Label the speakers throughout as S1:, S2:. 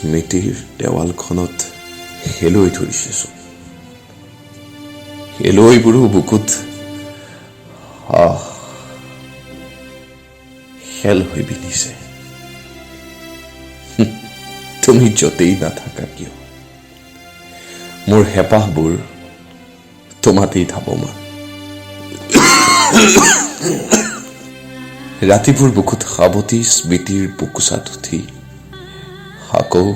S1: স্মৃতিৰ দেৱালখনত হেলৈ ধৰিছেচোন। হেলৈবোৰো বুকুত খেল হৈ বিলিছে। তুমি য'তেই নাথাকা কিয়, মোৰ হেঁপাহবোৰ তোমাতেই ধাৱমান। ৰাতিবোৰ বুকুত সাৱটি স্মৃতিৰ বুকুচাত উঠি আকৌ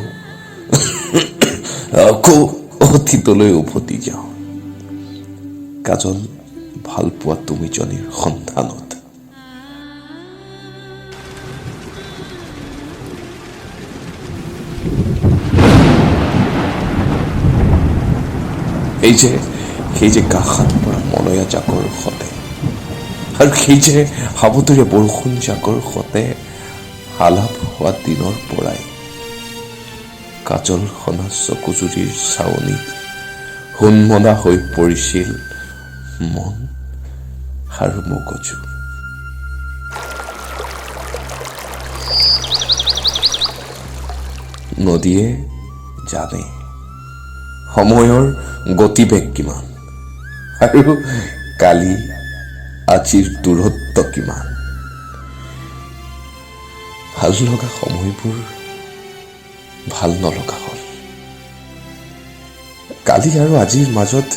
S1: অতীতলৈ উভতি যাওঁ, কাজল ভাল পোৱা তুমিজনীৰ সন্ধানত। সেই যে কাষত পৰা মলয়া জাকৰ সতে, আৰু সেই যে সাৱতৰীয়া বৰষুণ জাকৰ সতে আলাপ হোৱা দিনৰ পৰাই কাজল সনা চকুজুৰিৰ চাৱনীত সোণমলা হৈ পৰিছিল মন আৰু মগজু। নদীয়ে জানে সময়ৰ গতিবেগ কিমান, আৰু কালি আজিৰ দূৰত্ব কিমান। ভাল লগা সময়বোৰ ভাল নলগা হ'ল। কালি আৰু আজিৰ মাজত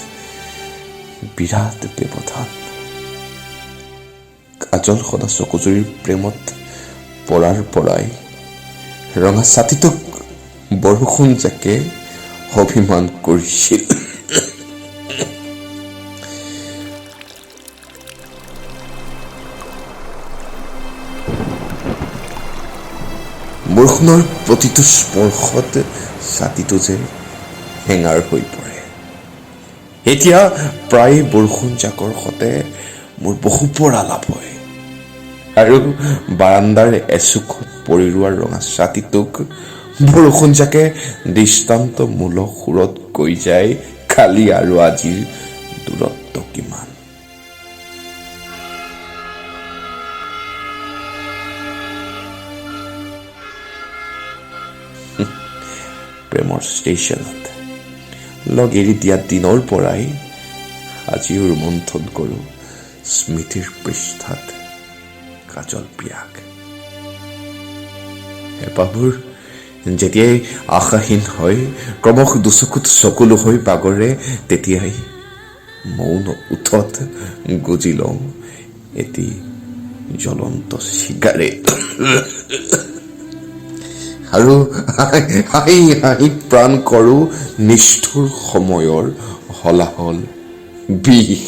S1: বিৰাট ব্যৱধান। কাজল সদা চকুজুৰিৰ প্ৰেমত পৰাৰ পৰাই ৰঙা ছাতিটোক বৰষুণ জাকে অভিমান কৰিছিল। বৰষুণৰ প্ৰতিটো স্পৰ্শত ছাতিটো যে হেঙাৰ হৈ পৰে। এতিয়া প্ৰায় বৰষুণ জাকৰ সতে মোৰ বহুপৰ আলাপ হয়, আৰু বাৰাণ্ডাৰ এচুকত পৰি ৰোৱা ৰঙা ছাতিটোক বৰষুণ জাকে দৃষ্টান্তমূলক সুৰত কৈ যায় কালি আৰু আজিৰ দূৰত্ব কিমান। প্ৰেমৰ ষ্টেচনত লগ এৰি দিয়া দিনৰ পৰাই আজিও ৰোমন্থন কৰোঁ স্মৃতিৰ পৃষ্ঠাত কাজল পিয়াক। হেঁপাহবোৰ যেতিয়াই আশাহীন হয়, ক্ৰমশ দুচকুত চকুলো হৈ বাগৰে, তেতিয়াই মৌন ওঠত গুজি লওঁ এটি জ্বলন্ত চিগাৰেট, আৰু হাঁহি হাঁহি প্ৰাণ কৰোঁ নিষ্ঠুৰ সময়ৰ হলাহল বিষ।